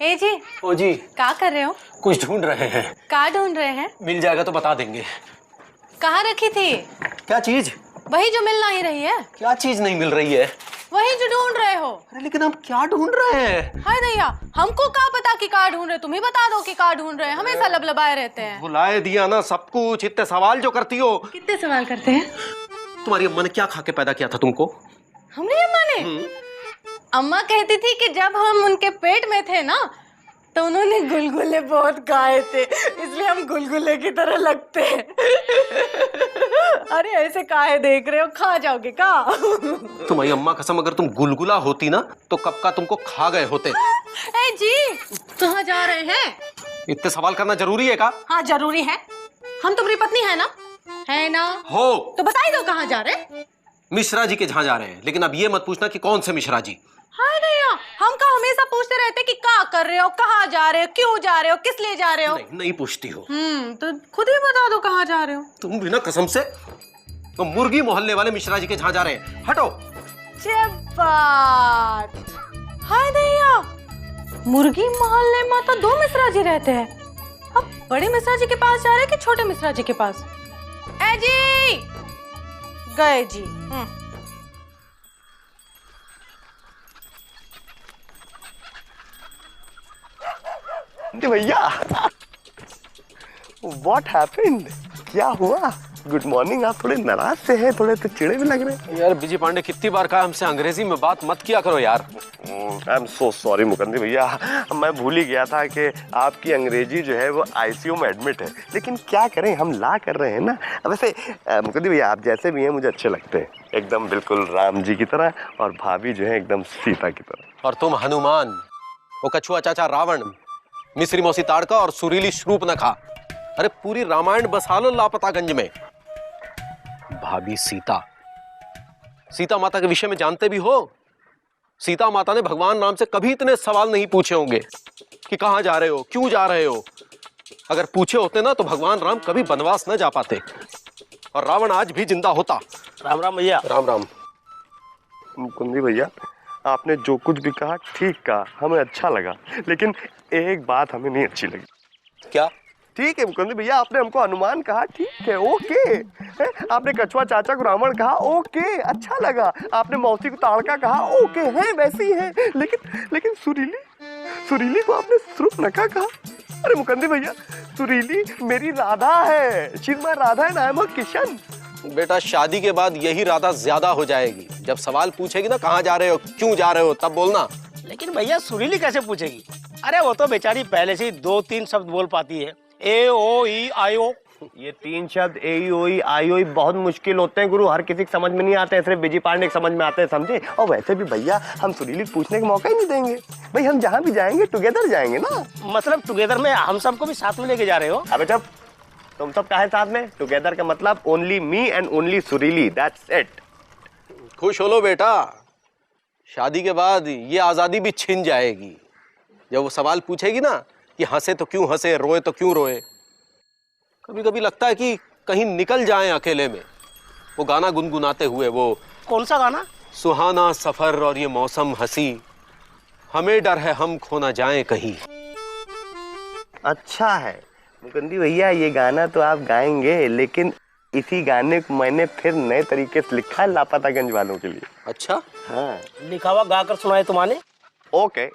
ए जी। ओ जी। क्या कर रहे हो? कुछ ढूंढ रहे हैं। क्या ढूंढ रहे हैं? मिल जाएगा तो बता देंगे। कहाँ रखी थी? क्या चीज? वही जो मिल नहीं रही है। क्या चीज नहीं मिल रही है? वही जो ढूंढ रहे हो। अरे लेकिन हम क्या ढूंढ रहे हैं? हाय दैया, हमको क्या पता कि क्या ढूंढ रहे, तुम ही बता दो कि क्या ढूंढ रहे हैं। हमेशा लबलबाए रहते हैं। भुलाए दिया ना सब कुछ, इतने सवाल जो करती हो। कितने सवाल करते हैं? तुम्हारी अम्मा ने क्या खा के पैदा किया था तुमको? हमने अम्मा ने? अम्मा कहती थी कि जब हम उनके पेट में थे ना तो उन्होंने गुलगुले बहुत खाए थे, इसलिए हम गुलगुले की तरह लगते हैं। अरे ऐसे काहे देख रहे हो, खा जाओगे का? तुम्हारी अम्मा कसम, अगर तुम गुलगुला होती ना तो कब का तुमको खा गए होते। ए जी, कहाँ जा रहे हैं? इतने सवाल करना जरूरी है का? हाँ जरूरी है। हम तुम्हारी पत्नी है ना? है ना? हो तो बताई दो कहाँ जा रहे? मिश्रा जी के जहाँ जा रहे हैं, लेकिन अब ये मत पूछना कि कौन से मिश्रा जी। हाय भैया, हम का हमेशा पूछते रहते कि क्या कर रहे हो, कहाँ जा रहे हो, क्यों जा रहे हो, किस लिए जा रहे हो? नहीं पूछती हो। तो खुद ही बता दो कहाँ जा रहे हो। तुम भी ना कसम से। तो मुर्गी मोहल्ले वाले मिश्रा जी के जहाँ जा रहे हैं। हटो। बात। हाय भैया, मुर्गी मोहल्ले में तो दो मिश्रा जी रहते हैं। अब बड़े मिश्रा जी के पास जा रहे हैं कि छोटे मिश्रा जी के पास? ए जी, गए जी। भैया, What happened? क्या हुआ? Good morning. आप थोड़े नाराज से हैं, थोड़े तो चिड़े भी लग रहे हैं। यार विजय पांडे, कितनी बार कहा हमसे अंग्रेजी में बात मत किया करो यार। I am so sorry Mukandi भैया, मैं भूल ही गया था कि आपकी अंग्रेजी जो है वो आईसीयू में एडमिट है। लेकिन क्या करें, हम ला कर रहे हैं ना। वैसे मुकंदी भैया, आप जैसे भी हैं मुझे अच्छे लगते हैं, एकदम बिल्कुल राम जी की तरह, और भाभी जो है एकदम सीता की तरह। और तुम हनुमान, वो कछुआ चाचा रावण, मिस्री मौसी ताड़का और सुरीली शूर्पणखा। अरे पूरी रामायण बसा लो लापतागंज में। भाभी सीता, सीता माता के विषय में जानते भी हो? सीता माता ने भगवान राम से कभी इतने सवाल नहीं पूछे होंगे कि कहां जा रहे हो, क्यों जा रहे हो। अगर पूछे होते ना तो भगवान राम कभी वनवास न जा पाते और रावण आज भी जिंदा होता। राम राम भैया। राम राम। मुकुंदी भैया, आपने जो कुछ भी कहा ठीक कहा, हमें अच्छा लगा, लेकिन एक बात हमें नहीं अच्छी लगी। क्या? ठीक है मुकुंदी भैया, आपने हमको हनुमान कहा, ठीक है, ओके। आपने कछुआ चाचा को रावण कहा, ओके, अच्छा लगा। आपने मौसी को ताड़का कहा, ओके है, वैसी है। लेकिन सुरीली को आपने शूर्पणखा कहा। अरे मुकुंदी भैया, सुरीली मेरी राधा है। She is my Radha and I am her Kishan. बेटा, शादी के बाद यही राधा ज्यादा हो जाएगी। जब सवाल पूछेगी ना कहाँ जा रहे हो, क्यों जा रहे हो, तब बोलना। लेकिन भैया सुरीली कैसे पूछेगी? अरे वो तो बेचारी पहले से ही 2-3 शब्द बोल पाती है, ए ओ ई आई ओ। ये 3 शब्द ए ओ ई आई ओ बहुत मुश्किल होते हैं गुरु, हर किसी को समझ में नहीं आते हैं, सिर्फ विजय पांडे समझ में आते हैं, समझे। और वैसे भी भैया, हम सुरीली पूछने का मौका ही नहीं देंगे भाई। हम जहाँ भी जाएंगे टुगेदर जाएंगे ना। मतलब टुगेदर में हम सबको भी साथ में लेके जा रहे हो? अबे जब तुम सब काहे साथ में? टुगेदर का मतलब ओनली मी एंड ओनली सुरीली, दैट्स इट। खुश हो लो बेटा, शादी के बाद ये आजादी भी छिन जाएगी। जब वो सवाल पूछेगी ना कि हंसे तो क्यों हंसे, रोए तो क्यों रोए, कभी कभी लगता है कि कहीं निकल जाएं अकेले में, वो गाना गुनगुनाते हुए। वो कौन सा गाना? सुहाना सफर और ये मौसम हंसी, हमें डर है हम खो ना जाएं कहीं। अच्छा है मुकुंदी भैया, ये गाना तो आप गाएंगे, लेकिन इसी गाने को मैंने फिर नए तरीके से लिखा है लापतागंज वालों के लिए। अच्छा? हाँ, लिखा हुआ गा कर सुनाए तुम्हारे। ओके।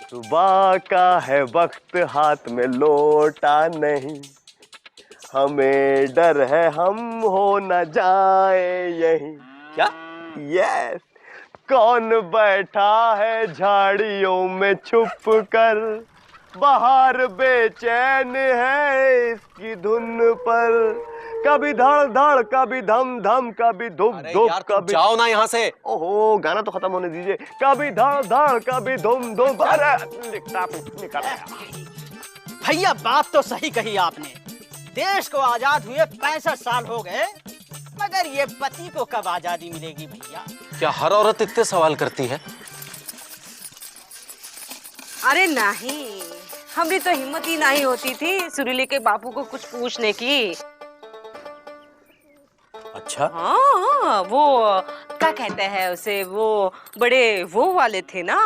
सुबह का है वक्त, हाथ में लोटा नहीं, हमें डर है हम हो न जाए यहीं। क्या? यस। कौन बैठा है झाड़ियों में छुप कर, बाहर बेचैन है इसकी धुन पर। कभी धड़ धड़, कभी धम धम, कभी धुप धुप, कभी। जाओ ना यहाँ से। ओहो, गाना तो खत्म होने दीजिए। कभी धड़ धड़, कभी धुम धुम। अरे निकल। भैया बात तो सही कही आपने, देश को आजाद हुए 65 साल हो गए, मगर ये पति को कब आजादी मिलेगी भैया? क्या हर औरत इतने सवाल करती है? अरे नहीं, हमारी तो हिम्मत ही नहीं होती थी सुरीली के बापू को कुछ पूछने की। अच्छा? हाँ, वो क्या कहते हैं उसे, वो बड़े वो वाले थे ना।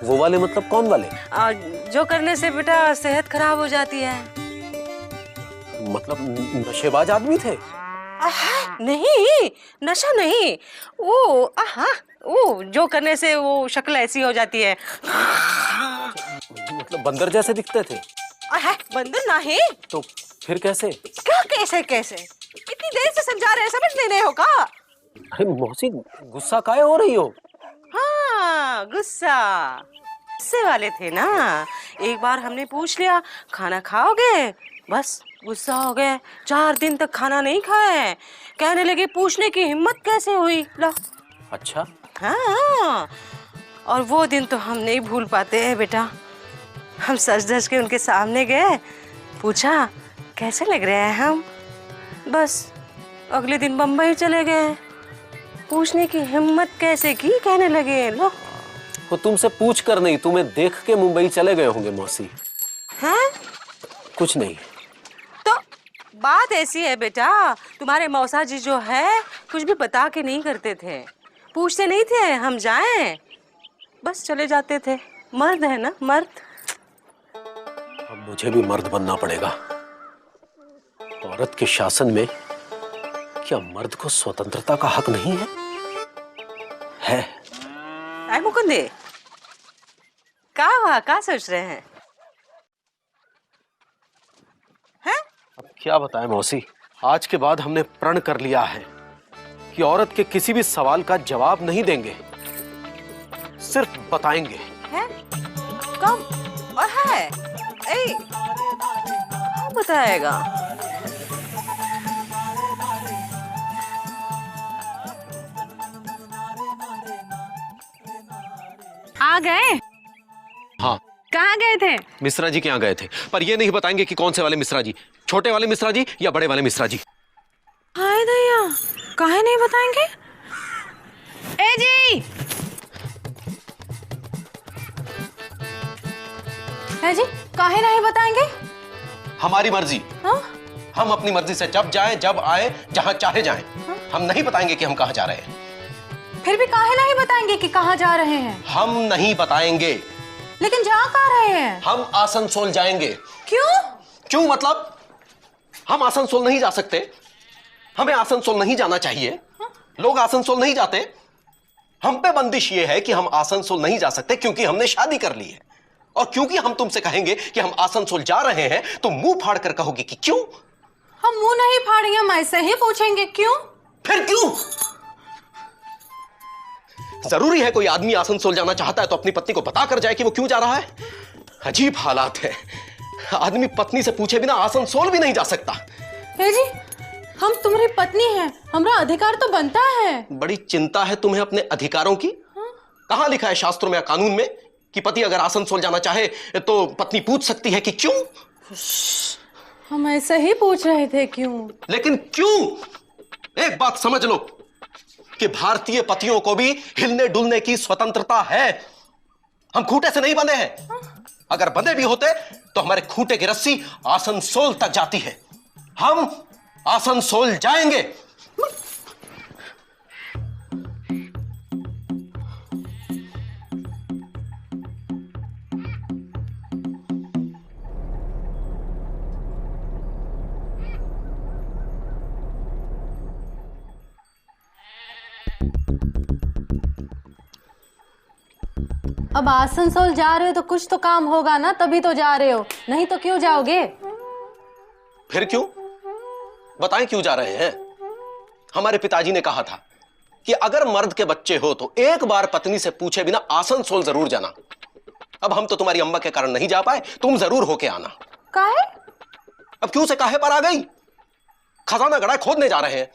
वो वाले मतलब कौन वाले? जो करने से बेटा सेहत खराब हो जाती है। मतलब नशेबाज आदमी थे? नहीं, नशा नहीं, वो वो जो करने से वो शक्ल ऐसी हो जाती है। मतलब बंदर जैसे दिखते थे? बंदर नहीं तो फिर कैसे? क्या कैसे कैसे, इतनी देर से समझा रहे हैं, समझ नहीं हो का? अरे मौसी, गुस्सा काहे हो रही हो? हाँ, गुस्से वाले थे ना। एक बार हमने पूछ लिया खाना खाओगे, बस गुस्सा हो गए। 4 दिन तक खाना नहीं खाए। कहने लगे पूछने की हिम्मत कैसे हुई। लो। अच्छा। हाँ, और वो दिन तो हम नहीं भूल पाते हैं बेटा। हम सच धज के उनके सामने गए, पूछा कैसे लग रहे हैं हम। बस अगले दिन बम्बई चले गए। पूछने की हिम्मत कैसे की, कहने लगे लो। वो तुमसे पूछ कर नहीं, तुम्हें देख के मुंबई चले गए होंगे मौसी। हैं? कुछ नहीं। तो बात ऐसी है बेटा, तुम्हारे मौसा जी जो है कुछ भी बता के नहीं करते थे, पूछते नहीं थे हम जाएं, बस चले जाते थे। मर्द है ना, मर्द। अब मुझे भी मर्द बनना पड़ेगा। औरत के शासन में क्या मर्द को स्वतंत्रता का हक नहीं है? है। मुकुंदे, क्या सोच रहे हैं? हैं? अब क्या बताएं मौसी, आज के बाद हमने प्रण कर लिया है कि औरत के किसी भी सवाल का जवाब नहीं देंगे, सिर्फ बताएंगे। हैं? कब और है? कौन बताएगा? आ गए? हाँ। कहाँ गए थे? मिश्रा जी के यहाँ गए थे, पर ये नहीं बताएंगे कि कौन से वाले मिश्रा जी, छोटे वाले मिश्रा जी या बड़े वाले मिश्रा जी। हाय दैया, काहे नहीं बताएंगे? ए जी, है जी, काहे नहीं बताएंगे? हमारी मर्जी। हाँ? हम अपनी मर्जी से जब जाएं, जब आए, जहां चाहे जाएं। हम नहीं बताएंगे कि हम कहां जा रहे हैं। फिर भी काहे नहीं बताएंगे कि कहाँ जा रहे हैं? हम नहीं बताएंगे। लेकिन जा कहाँ रहे हैं? हम आसनसोल जाएंगे। क्यों? क्यों मतलब? हम आसनसोल नहीं जा सकते, हमें आसनसोल नहीं जाना चाहिए। लोग आसनसोल नहीं जाते। हम पे बंदिश ये है कि हम आसनसोल नहीं जा सकते क्योंकि हमने शादी कर ली है। और क्योंकि हम तुमसे कहेंगे कि हम आसनसोल जा रहे हैं तो मुंह फाड़ कर कहोगे कि क्यों? हम मुंह नहीं फाड़ेंगे, हम ऐसे ही पूछेंगे क्यों। फिर क्यों? जरूरी है कोई आदमी आसनसोल जाना चाहता है तो अपनी पत्नी को बता कर जाए कि वो क्यों जा रहा है? अजीब हालात है। आदमी पत्नी से पूछे बिना आसनसोल भी नहीं जा सकता। जी, हम तुम्हारी पत्नी हैं, हमारा अधिकार तो बनता है। बड़ी चिंता है तुम्हें अपने अधिकारों की? कहां लिखा है शास्त्रों में या कानून में कि पति अगर आसनसोल जाना चाहे तो पत्नी पूछ सकती है कि क्यों? हम ऐसे ही पूछ रहे थे क्यों। लेकिन क्यों? एक बात समझ लो कि भारतीय पतियों को भी हिलने डुलने की स्वतंत्रता है। हम खूंटे से नहीं बंधे हैं। अगर बंधे भी होते तो हमारे खूंटे की रस्सी आसनसोल तक जाती है। हम आसनसोल जाएंगे। अब आसनसोल जा रहे हो तो कुछ तो काम होगा ना, तभी तो जा रहे हो, नहीं तो क्यों जाओगे? फिर क्यों? बताएं क्यों जा रहे हैं? हमारे पिताजी ने कहा था कि अगर मर्द के बच्चे हो तो एक बार पत्नी से पूछे बिना आसनसोल जरूर जाना। अब हम तो तुम्हारी अम्मा के कारण नहीं जा पाए, तुम जरूर होके आना। काहे? अब क्यों से काहे पर आ गई? खजाना गड़ा खोदने जा रहे हैं।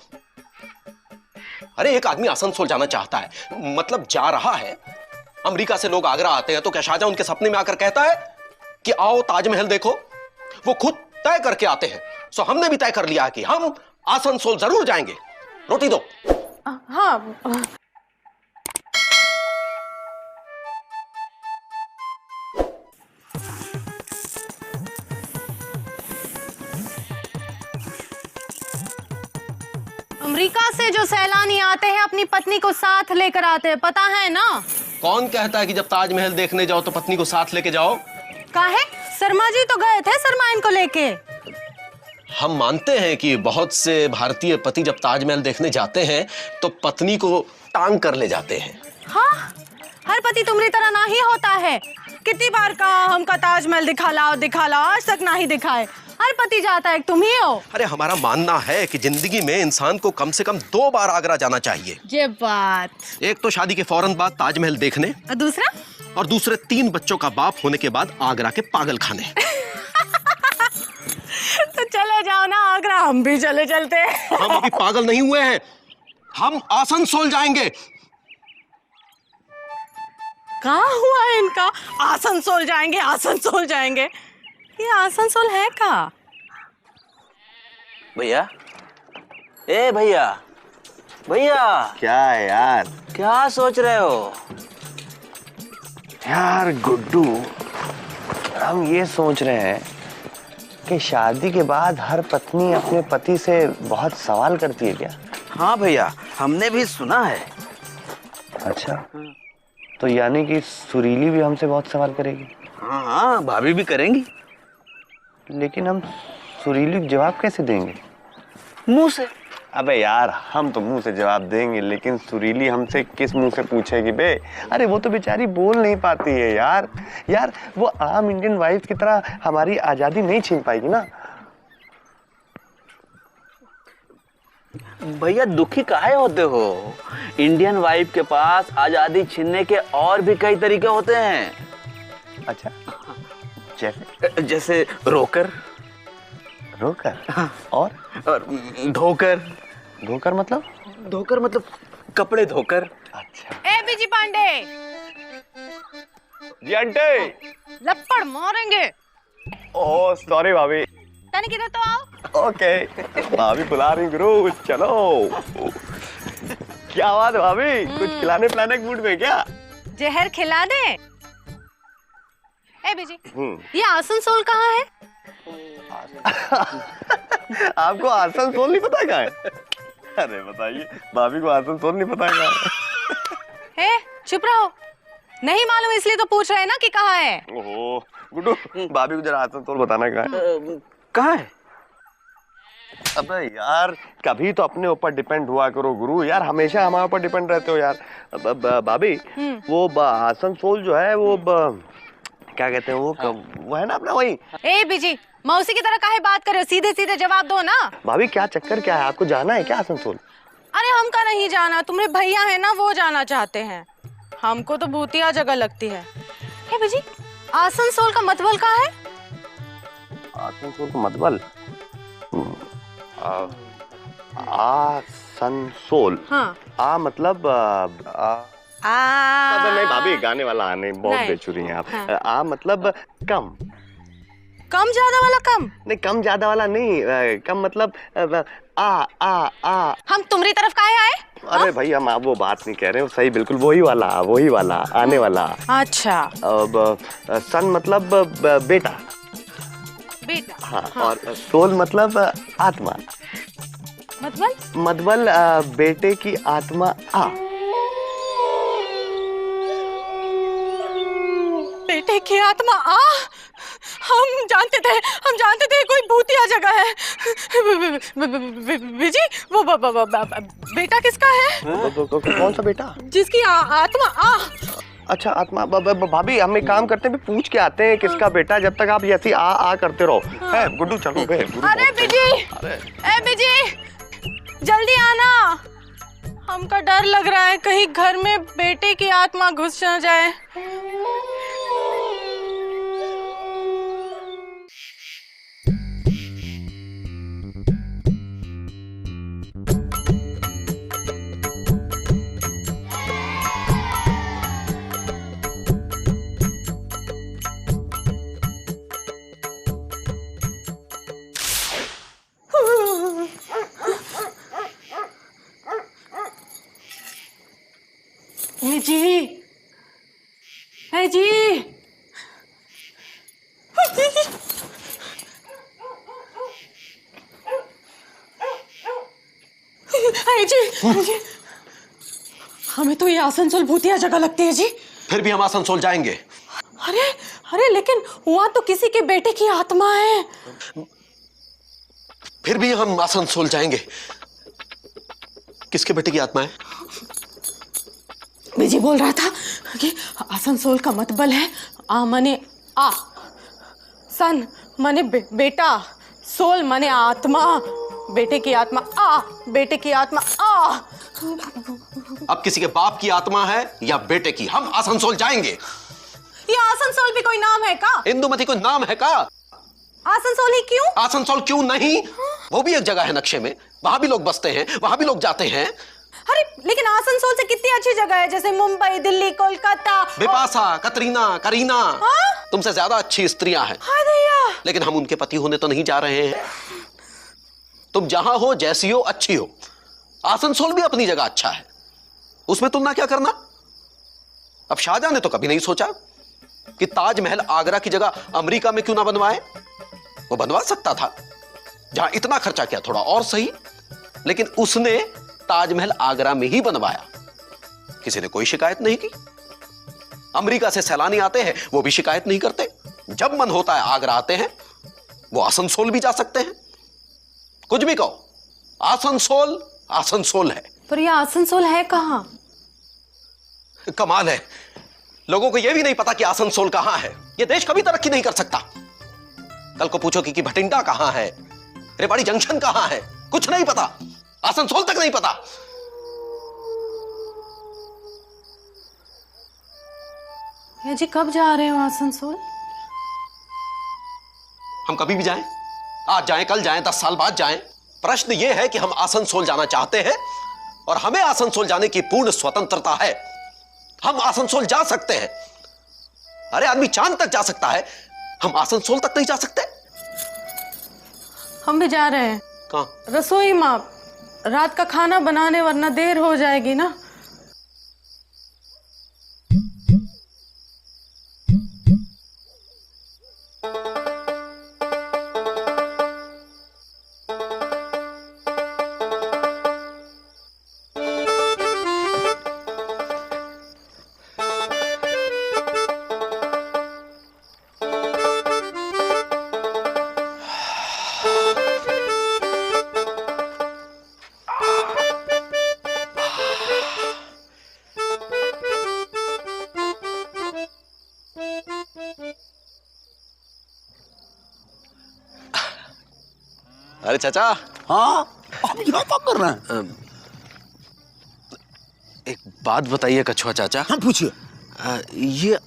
अरे एक आदमी आसनसोल जाना चाहता है, मतलब जा रहा है। अमेरिका से लोग आगरा आते हैं तो क्या शाहजहां उनके सपने में आकर कहता है कि आओ ताजमहल देखो? वो खुद तय करके आते हैं। सो हमने भी तय कर लिया कि हम आसनसोल जरूर जाएंगे। रोटी दो। हाँ। अमेरिका से जो सैलानी आते हैं अपनी पत्नी को साथ लेकर आते हैं, पता है ना? कौन कहता है कि जब ताजमहल देखने जाओ तो पत्नी को साथ लेके जाओ? काहे? शर्मा जी तो गए थे शर्मा इनको लेके। हम मानते हैं कि बहुत से भारतीय पति जब ताजमहल देखने जाते हैं तो पत्नी को टांग कर ले जाते हैं। हाँ, हर पति तुम्हारी तरह ना ही होता है। कितनी बार कहा हमका ताजमहल दिखा लाओ, आज तक ना ही दिखाए। हर पति जाता है, तुम ही हो। अरे हमारा मानना है कि जिंदगी में इंसान को कम से कम 2 बार आगरा जाना चाहिए। ये बात। एक तो शादी के फौरन बाद ताजमहल देखने, और दूसरा? और दूसरे 3 बच्चों का बाप होने के बाद आगरा के पागल खाने। तो चले जाओ ना आगरा, हम भी चलते हैं। हम अभी पागल नहीं हुए हैं, हम आसनसोल जाएंगे। कहाँ हुआ है इनका? आसनसोल जाएंगे, आसनसोल जाएंगे। ये आसनसोल है कहाँ? भैया, ए भैया, भैया क्या है यार? क्या सोच रहे हो? यार गुड्डू, हम ये सोच रहे हैं कि शादी के बाद हर पत्नी अपने पति से बहुत सवाल करती है क्या? हाँ भैया, हमने भी सुना है। अच्छा, तो यानी कि सुरीली भी हमसे बहुत सवाल करेगी? हाँ हाँ, भाभी भी करेंगी। लेकिन हम सुरीली को जवाब कैसे देंगे? मुंह से। अबे यार, हम तो मुंह से जवाब देंगे, लेकिन सुरीली हमसे किस मुंह से पूछेगी बे? अरे वो तो बेचारी बोल नहीं पाती है यार। यार वो आम इंडियन वाइफ की तरह हमारी आजादी नहीं छीन पाएगी ना। भैया दुखी काहे होते हो? इंडियन वाइफ के पास आजादी छीनने के और भी कई तरीके होते हैं। अच्छा, जैसे? जैसे रोकर। रोकर? हाँ। और धोकर। धोकर मतलब? धोकर मतलब कपड़े धोकर। अच्छा। ए बीजी पांडे, जी आंटी। लपड़ मारेंगे। ओह सॉरी भाभी। तनी किधर तो आओ। ओके, भाभी बुला रही गुरु, चलो। क्या बात है भाभी, कुछ खिलाने पिलाने के मूड में क्या? जहर खिला दे। ए बीजी, ये आसनसोल कहाँ है? आपको आसनसोल नहीं पता कहाँ है? अरे बताइए, भाभी को आसनसोल नहीं पता कहाँ है? ए, चुप रहो। नहीं मालूम इसलिए तो पूछ रहे हैं ना कि कहाँ है। ओहो, गुड्डू, भाभी को जरा आसनसोल बताना कहाँ है? कहाँ है? अबे यार, कभी तो अपने ऊपर डिपेंड हुआ करो गुरु। यार हमेशा हमारे ऊपर डिपेंड रहते हो यार। भाभी, वो आसनसोल जो है वो क्या कहते हैं वो है ना अपना वही। ए बीजी, मौसी की तरह काहे बात कर रहे हो? सीधे सीधे जवाब दो ना। भाभी क्या चक्कर क्या है, आपको जाना है क्या आसनसोल? अरे हमका नहीं जाना, तुम्हारे भैया है ना वो जाना चाहते हैं। हमको तो भूतिया जगह लगती है। हे बीजी, आसनसोल का मतबल कहाँ है? आसनसोल का मतबल? आसनसोल। हाँ। आ मतलब नहीं भाभी, गाने वाला आने बहुत बेचुरी हैं आप। हाँ। आ मतलब कम। कम ज्यादा वाला कम? नहीं, कम ज्यादा वाला नहीं, कम मतलब आ। हम तुम्हारी तरफ काहे आए? अरे भाई, हम वो बात नहीं कह रहे हो, सही बिल्कुल वही वाला आने वाला। अच्छा। अब सन मतलब बेटा। हाँ, और सोल मतलब आत्मा। मतबल बेटे की आत्मा आ। बेटे की आत्मा आ? हम जानते थे कोई भूतिया जगह है। बीजी, वो बेटा किसका है? कौन सा बेटा? जिसकी आत्मा आ। अच्छा, आत्मा। भाभी, हम एक काम करते हैं, पूछ के आते हैं किसका बेटा, जब तक आप ऐसी आ करते रहो। है गुड्डू, चलो बे। अरे बीजी, ए बीजी, जल्दी आना। हमका डर लग रहा है कहीं घर में बेटे की आत्मा घुस न जाए। है जी। अरे जी, हमें तो ये आसनसोल भूतिया जगह लगती है जी। फिर भी हम आसनसोल जाएंगे। अरे अरे लेकिन वहां तो किसी के बेटे की आत्मा है। फिर भी हम आसनसोल जाएंगे। किसके बेटे की आत्मा है? बिजी बोल रहा था कि आसनसोल का मतलब है आ माने आ, सन माने बेटा, सोल माने आत्मा, बेटे की आत्मा आ, बेटे की आत्मा आ। अब किसी के बाप की आत्मा है या बेटे की, हम आसनसोल जाएंगे। ये आसनसोल भी कोई नाम है का? इंदुमती कोई नाम है का? आसनसोल ही क्यों? आसनसोल क्यों नहीं? वो भी एक जगह है नक्शे में, वहां भी लोग बसते हैं, वहां भी लोग जाते हैं। अरे लेकिन आसनसोल से कितनी अच्छी जगह है, जैसे मुंबई, दिल्ली, कोलकाता। बिपाशा, कतरीना, करीना, हाँ? तुमसे ज्यादा अच्छी स्त्रियां हैं। हाय दैया। लेकिन हम उनके पति होने तो नहीं जा रहे हैं। तुम जहां हो, जैसी हो, अच्छी हो। आसनसोल भी अपनी जगह अच्छा है, उसमें तुलना क्या करना। अब शाहजहां ने तो कभी नहीं सोचा कि ताजमहल आगरा की जगह अमेरिका में क्यों ना बनवाए। वो बनवा सकता था, जहां इतना खर्चा किया थोड़ा और सही, लेकिन उसने ताजमहल आगरा में ही बनवाया। किसी ने कोई शिकायत नहीं की। अमेरिका से सैलानी आते हैं, वो भी शिकायत नहीं करते। जब मन होता है आगरा आते हैं, वो आसनसोल भी जा सकते हैं। कुछ भी कहो, आसनसोल आसनसोल है। पर ये आसनसोल है कहाँ? कमाल है, लोगों को यह भी नहीं पता कि आसनसोल कहां है। यह देश कभी तरक्की नहीं कर सकता। कल को पूछो कि भटिंडा कहां है, रेवाड़ी जंक्शन कहां है, कुछ नहीं पता। आसनसोल तक नहीं पता। ये जी कब जा रहे हो आसनसोल? हम कभी भी जाएं, आज जाएं, कल जाएं, 10 साल बाद जाएं। प्रश्न यह है कि हम आसनसोल जाना चाहते हैं और हमें आसनसोल जाने की पूर्ण स्वतंत्रता है। हम आसनसोल जा सकते हैं। अरे आदमी चांद तक जा सकता है, हम आसनसोल तक नहीं जा सकते। हम भी जा रहे हैं। कहां? रसोई माँ, रात का खाना बनाने, वरना देर हो जाएगी ना। अरे चाचा। हाँ, आप यहाँ क्या कर रहे हैं? एक बात बताइए कछुआ चाचा। हाँ पूछिए। ये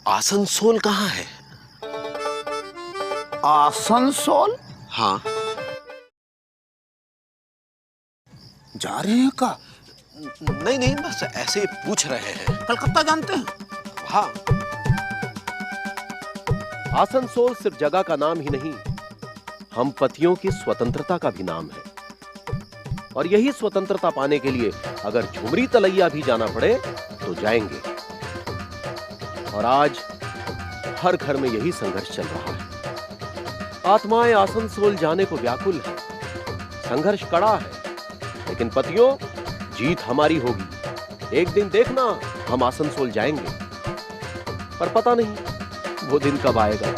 आसनसोल कहाँ है? आसनसोल? हाँ। जा रहे हैं का? नहीं नहीं, बस ऐसे ही पूछ रहे हैं। कलकत्ता जानते हैं? हाँ। आसनसोल सिर्फ जगह का नाम ही नहीं, हम पतियों की स्वतंत्रता का भी नाम है। और यही स्वतंत्रता पाने के लिए अगर झुमरी तलैया भी जाना पड़े तो जाएंगे। और आज हर घर में यही संघर्ष चल रहा है। आत्माएं आसनसोल जाने को व्याकुल है। संघर्ष कड़ा है, लेकिन पतियों, जीत हमारी होगी। एक दिन देखना, हम आसनसोल जाएंगे। पर पता नहीं वो दिन कब आएगा।